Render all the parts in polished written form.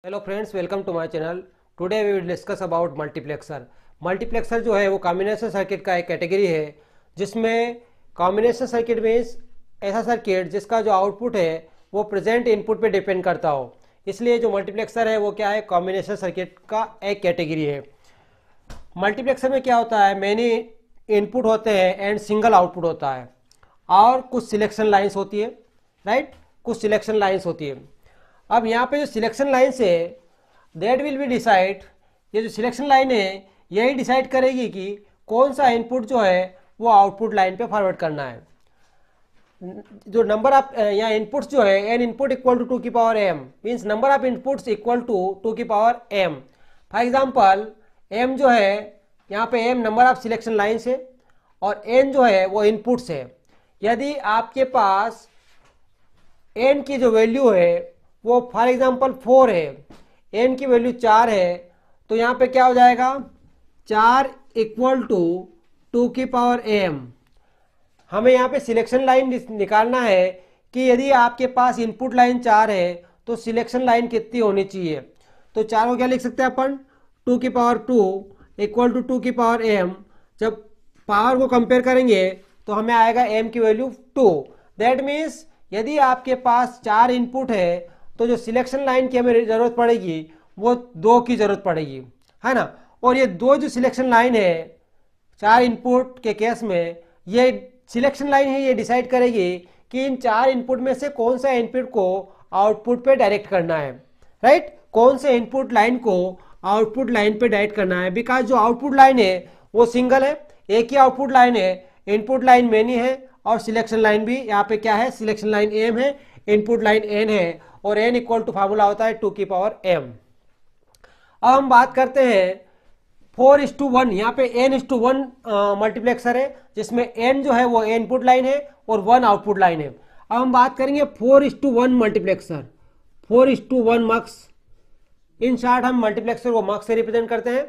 Hello friends, welcome to my channel. Today we will discuss about multiplexer. Multiplexer जो है वो combination circuit का एक कैटेगरी है, जिसमें कॉम्बिनेशन सर्किट मीन्स ऐसा सर्किट जिसका जो आउटपुट है वो प्रेजेंट इनपुट पे डिपेंड करता हो। इसलिए जो मल्टीप्लेक्सर है वो क्या है, कॉम्बिनेशन सर्किट का एक कैटेगरी है। मल्टीप्लेक्सर में क्या होता है, मैनी इनपुट होते हैं एंड सिंगल आउटपुट होता है, और कुछ सिलेक्शन लाइन्स होती है, राइट, कुछ सिलेक्शन लाइन्स होती है। अब यहाँ पे जो सिलेक्शन लाइन्स है दैट विल बी डिसाइड, ये जो सिलेक्शन लाइन है यही डिसाइड करेगी कि कौन सा इनपुट जो है वो आउटपुट लाइन पे फॉरवर्ड करना है। जो नंबर ऑफ यहाँ इनपुट्स जो है एन इनपुट इक्वल टू 2 की power m means number of inputs equal to 2 की power m। For example m जो है यहाँ पे m number of selection lines है और n जो है वो इनपुट्स है। यदि आपके पास n की जो वैल्यू है वो फॉर एग्जांपल 4 है, n की वैल्यू 4 है, तो यहाँ पे क्या हो जाएगा, 4 इक्वल टू 2 की पावर m। हमें यहाँ पे सिलेक्शन लाइन निकालना है कि यदि आपके पास इनपुट लाइन 4 है तो सिलेक्शन लाइन कितनी होनी चाहिए। तो 4 को क्या लिख सकते हैं अपन, 2 की पावर 2 इक्वल टू 2 की पावर m। जब पावर को कंपेयर करेंगे तो हमें आएगा m की वैल्यू 2। दैट मीन्स यदि आपके पास 4 इनपुट है तो जो सिलेक्शन लाइन की हमें ज़रूरत पड़ेगी वो 2 की ज़रूरत पड़ेगी, है ना। और ये 2 जो सिलेक्शन लाइन है 4 इनपुट के केस में, ये सिलेक्शन लाइन है, ये डिसाइड करेगी कि इन 4 इनपुट में से कौन सा इनपुट को आउटपुट पे डायरेक्ट करना है, राइट, कौन से इनपुट लाइन को आउटपुट लाइन पे डायरेक्ट करना है। बिकॉज जो आउटपुट लाइन है वो सिंगल है, एक ही आउटपुट लाइन है, इनपुट लाइन मेनी है और सिलेक्शन लाइन भी यहाँ पे क्या है, सिलेक्शन लाइन m है, इनपुट लाइन n है, और n इक्वल टू फार्मूला होता है 2 की पावर m। अब हम बात करते हैं 4:1, यहाँ पे n:1 मल्टीप्लेक्सर है, जिसमें n जो है वो इनपुट लाइन है और 1 आउटपुट लाइन है। अब हम बात करेंगे 4:1 मल्टीप्लेक्सर, 4:1 मक्स। इन शॉर्ट हम मल्टीप्लेक्सर को मक्स से रिप्रेजेंट करते हैं।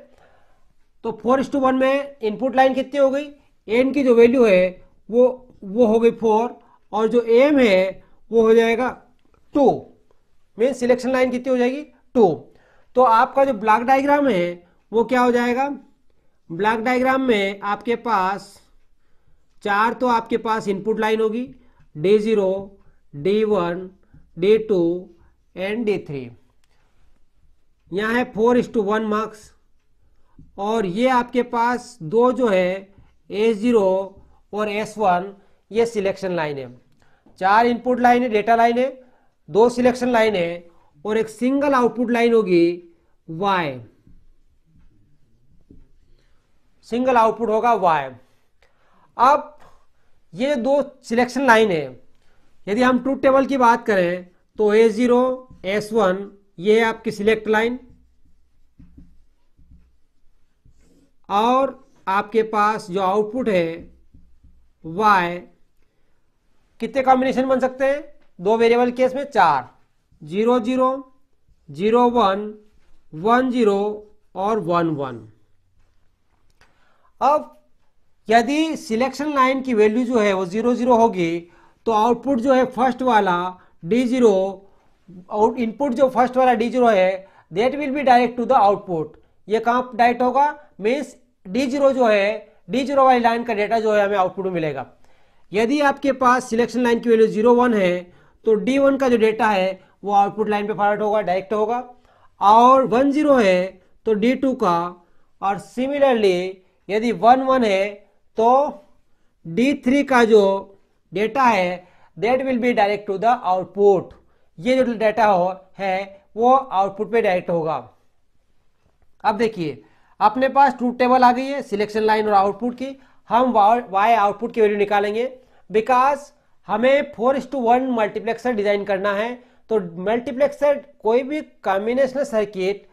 तो 4:1 में इनपुट लाइन कितनी हो गई, n की जो वैल्यू है वो हो गई 4 और जो m है वो हो जाएगा 2। मीन सिलेक्शन लाइन कितनी हो जाएगी, 2। तो आपका जो ब्लॉक डायग्राम है वो क्या हो जाएगा, ब्लॉक डायग्राम में आपके पास 4 तो आपके पास इनपुट लाइन होगी, D0, D1, D2 and D3। यहाँ है 4:1 मार्क्स, और ये आपके पास 2 जो है S0 और S1 ये सिलेक्शन लाइन है। 4 इनपुट लाइन है, डेटा लाइन है, 2 सिलेक्शन लाइन है और एक सिंगल आउटपुट लाइन होगी Y, सिंगल आउटपुट होगा Y। अब ये 2 सिलेक्शन लाइन है, यदि हम ट्रूथ टेबल की बात करें तो A0, S1 ये है आपकी सिलेक्ट लाइन, और आपके पास जो आउटपुट है Y, कितने कॉम्बिनेशन बन सकते हैं, 2 वेरिएबल केस में 4, 0 0, 0 1, 1 0 और 1 1। अब यदि सिलेक्शन लाइन की वैल्यू जो है वो 0 0 होगी तो आउटपुट जो है फर्स्ट वाला D0, इनपुट जो फर्स्ट वाला D0 है that will be direct to the output. ये कहाँ डायरेक्ट होगा, मीन्स D0 जो है, D0 वाली लाइन का डेटा जो है हमें आउटपुट में मिलेगा। यदि आपके पास सिलेक्शन लाइन की वैल्यू 0 1 है तो D1 का जो डेटा है वो आउटपुट लाइन पे फॉरवर्ड होगा, डायरेक्ट होगा, और 1 0 है तो D2 का, और सिमिलरली यदि 1 1 है तो D3 का जो डेटा है that will be direct to the output. ये जो डेटा है वो आउटपुट पे डायरेक्ट होगा। अब देखिए अपने पास ट्रूथ टेबल आ गई है सिलेक्शन लाइन और आउटपुट की। हम Y आउटपुट की वैल्यू निकालेंगे, बिकॉज हमें 4:1 मल्टीप्लेक्सर डिजाइन करना है। तो मल्टीप्लेक्सर कोई भी कॉम्बिनेशनल सर्किट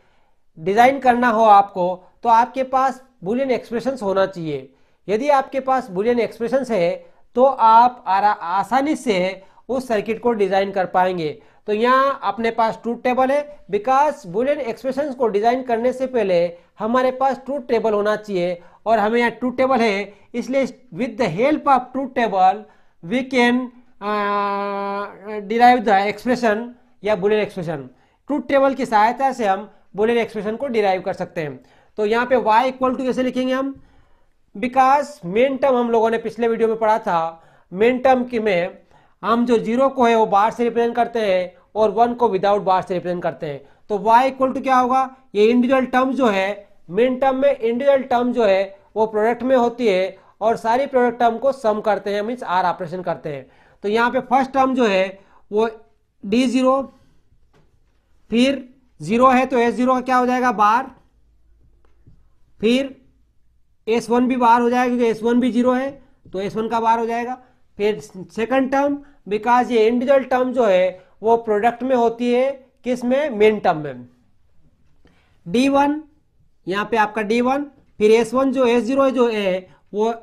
डिजाइन करना हो आपको तो आपके पास बूलियन एक्सप्रेशंस होना चाहिए। यदि आपके पास बूलियन एक्सप्रेशंस है तो आप आसानी से उस सर्किट को डिजाइन कर पाएंगे। तो यहाँ अपने पास ट्रूथ टेबल है, बिकॉज बूलियन एक्सप्रेशंस को डिजाइन करने से पहले हमारे पास ट्रूथ टेबल होना चाहिए, और हमें यहाँ ट्रूथ टेबल है, इसलिए with the help of truth table we can derive the expression या बूलियन एक्सप्रेशन। ट्रूथ टेबल की सहायता से हम बुलियन एक्सप्रेशन को डिराइव कर सकते हैं। तो यहाँ पे y इक्वल टू कैसे लिखेंगे हम, बिकॉज मेन टर्म हम लोगों ने पिछले वीडियो में पढ़ा था, मेन टर्म की में हम जो 0 को है वो बार से रिप्रेजेंट करते हैं और 1 को विदाउट बार से रिप्रेजेंट करते हैं। तो y इक्वल टू क्या होगा, ये इंडिविजुअल टर्म जो है, मेन टर्म में इंडिविजुअल टर्म जो है वो प्रोडक्ट में होती है और सारी प्रोडक्ट टर्म को सम करते हैं, मीन्स आर ऑपरेशन करते हैं। तो यहाँ पे फर्स्ट टर्म जो है वो d0, फिर 0 है तो s0 का क्या हो जाएगा बार, फिर s1 भी बार हो जाएगा क्योंकि s1 भी 0 है तो s1 का बार हो जाएगा। फिर सेकंड टर्म, बिकॉज ये इंडिविजुअल टर्म जो है वो प्रोडक्ट में होती है, किस में, मेन टर्म में। d1 यहाँ पे आपका d1, फिर s1 जो s0 जो है वो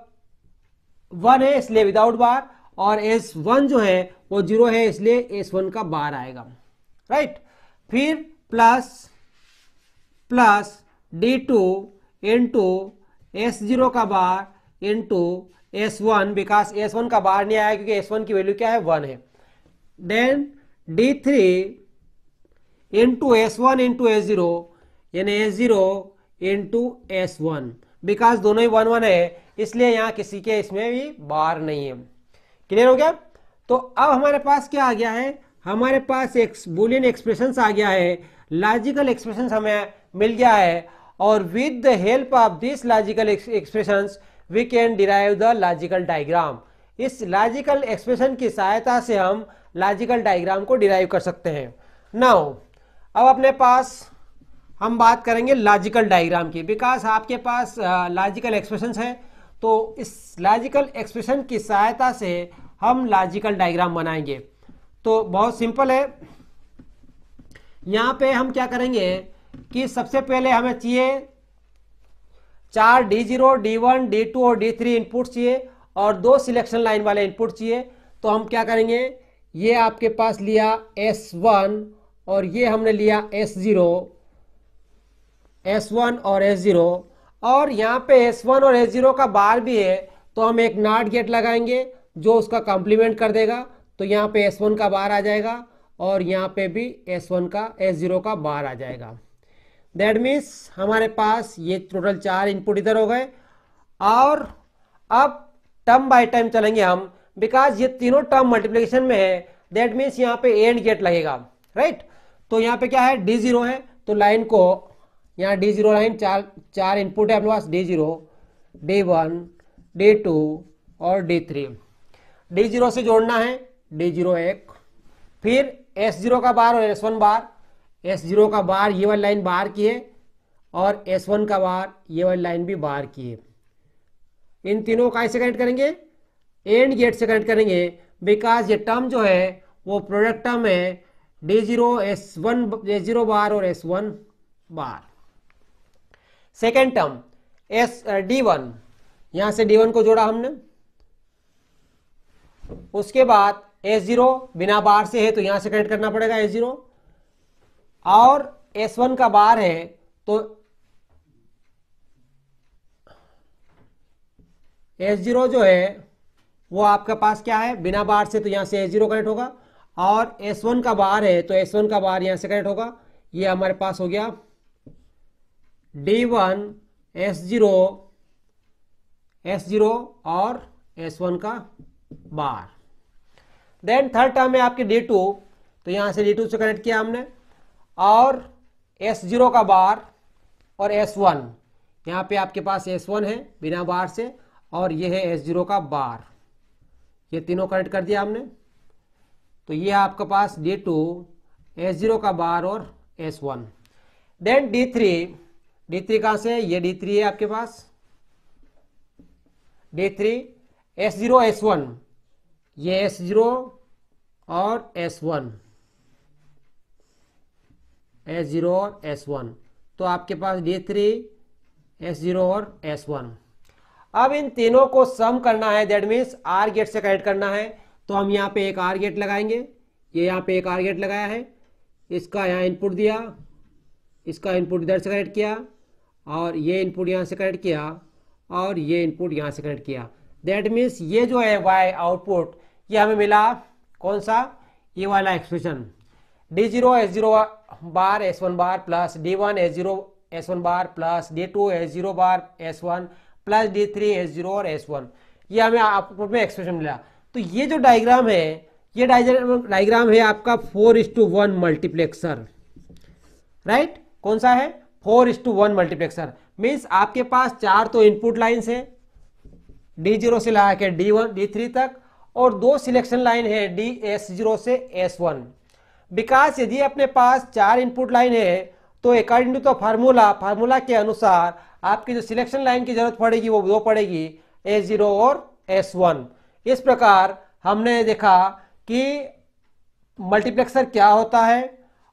1 है इसलिए विदाउट बार, और s1 जो है वो 0 है इसलिए s1 का बार आएगा, राइट। फिर प्लस d2 इंटू s0 का bar into s1, because s1 का बार नहीं आया क्योंकि s1 की वैल्यू क्या है, 1 है। Then d3 into s1 into s0, यानी s0 इंटू s1, बिकॉज दोनों ही 1 1 है इसलिए यहाँ किसी के इसमें भी बार नहीं है। क्लियर हो गया। तो अब हमारे पास क्या आ गया है, हमारे पास एक बुलियन एक्सप्रेशंस आ गया है, लॉजिकल एक्सप्रेशंस हमें मिल गया है, और with the help of this logical expressions we can derive the logical diagram. इस लॉजिकल एक्सप्रेशन की सहायता से हम लॉजिकल डायग्राम को डिराइव कर सकते हैं। नाउ अब अपने पास हम बात करेंगे लॉजिकल डायग्राम की, बिकॉज आपके पास लॉजिकल एक्सप्रेशंस है तो इस लॉजिकल एक्सप्रेशन की सहायता से हम लॉजिकल डायग्राम बनाएंगे। तो बहुत सिंपल है, यहाँ पे हम क्या करेंगे कि सबसे पहले हमें चाहिए 4 d0, d1, d2 और d3 इनपुट चाहिए और 2 सिलेक्शन लाइन वाले इनपुट चाहिए। तो हम क्या करेंगे, ये आपके पास लिया s1 और ये हमने लिया s0, s1 और s0, और यहाँ पे s1 और s0 का बार भी है तो हम एक नॉट गेट लगाएंगे जो उसका कॉम्प्लीमेंट कर देगा। तो यहाँ पे s1 का बार आ जाएगा और यहाँ पे भी s0 का बार आ जाएगा। दैट मीन्स हमारे पास ये टोटल 4 इनपुट इधर हो गए, और अब टर्म बाय टर्म चलेंगे हम, बिकॉज ये तीनों टर्म मल्टीप्लिकेशन में है। दैट मीन्स यहाँ पे एंड गेट लगेगा, राइट। तो यहाँ पे क्या है, d0 है तो लाइन को यहाँ d0 लाइन 4 इनपुट है अपने पास, d0, d1, d2 और d3। d0 से जोड़ना है, d0 एक, फिर s0 का बार और s1 बार, s0 का बार ये वाली लाइन बार की है और s1 का बार ये वाली लाइन भी बार की है। इन तीनों का ऐसे कनेक्ट करेंगे, एंड गेट से कनेक्ट करेंगे, बिकॉज ये टर्म जो है वो प्रोडक्ट टर्म है, d0 s0 बार और s1 बार। सेकेंड टर्म d1, यहां से d1 को जोड़ा हमने, उसके बाद s0 बिना बार से है तो यहां से कनेक्ट करना पड़ेगा s0, और s1 का बार है तो s0 जो है वो आपके पास क्या है, बिना बार से, तो यहां से s0 कनेक्ट होगा, और s1 का बार है तो s1 का बार यहां से कनेक्ट होगा। ये हमारे पास हो गया d1 s0 और s1 का बार। देन थर्ड टर्म है आपके d2, तो यहां से d2 से कनेक्ट किया हमने, और s0 का बार और s1, यहाँ पे आपके पास s1 है बिना बार से और ये है s0 का बार, ये तीनों कनेक्ट कर दिया हमने। तो ये आपके पास d2, s0 का बार और s1। देन d3 कहाँ से, ये d3 है आपके पास, d3 s0 s1, ये s0 और s1, s0 और s1, तो आपके पास d3 s0 और s1। अब इन तीनों को सम करना है, दैट मीन्स आर गेट से कनेक्ट करना है। तो हम यहाँ पे एक आर गेट लगाएंगे, ये यहाँ पे एक आर गेट लगाया है, इसका यहाँ इनपुट दिया, इसका इनपुट इधर से कनेक्ट किया, और ये इनपुट यहाँ से कनेक्ट किया, और ये इनपुट यहाँ से कनेक्ट किया। दैट मीन्स ये जो है वाई आउटपुट, ये हमें मिला कौन सा, ये वाला एक्सप्रेशन। D0 S0 बार S1 बार प्लस D1 S0 S1 बार प्लस D2 S0 बार S1 प्लस D3 S0 और S1, ये हमें आपको में एक्सप्रेशन मिला। तो ये जो डायग्राम है, ये डायग्राम है आपका 4:1 मल्टीप्लेक्सर, राइट। कौन सा है? 4:1 मल्टीप्लेक्सर। मीन्स आपके पास 4 तो इनपुट लाइन्स है D0 से लगा के D1 D3 तक, और 2 सिलेक्शन लाइन है S0 से S1। बिकॉज यदि अपने पास 4 इनपुट लाइन है तो अकॉर्डिंग टू द फार्मूला के अनुसार आपकी जो सिलेक्शन लाइन की जरूरत पड़ेगी वो 2 पड़ेगी, S0 और S1। इस प्रकार हमने देखा कि मल्टीप्लेक्सर क्या होता है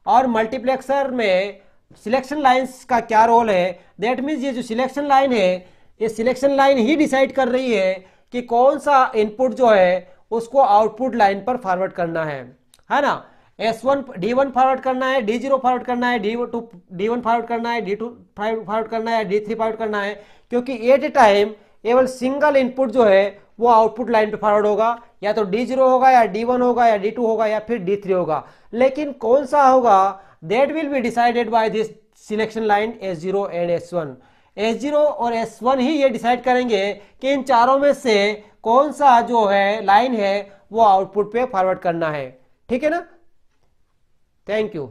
और मल्टीप्लेक्सर में सिलेक्शन लाइंस का क्या रोल है। दैट मीन्स ये जो सिलेक्शन लाइन है, ये सिलेक्शन लाइन ही डिसाइड कर रही है कि कौन सा इनपुट जो है उसको आउटपुट लाइन पर फॉरवर्ड करना है ना। S1 D1 फॉरवर्ड करना है, D0 फॉरवर्ड करना है, D1 फॉरवर्ड करना है, D2 फॉरवर्ड करना है, D3 फॉरवर्ड करना है, क्योंकि एट ए टाइम केवल सिंगल इनपुट जो है वो आउटपुट लाइन पे फॉरवर्ड होगा, या तो D0 होगा या D1 होगा या D2 होगा या फिर D3 होगा। लेकिन कौन सा होगा, that will be decided by this selection line S0 and S1। S0 और S1 ही ये डिसाइड करेंगे कि इन चारों में से कौन सा जो है लाइन है वो आउटपुट पे फॉरवर्ड करना है। ठीक है ना। Thank you.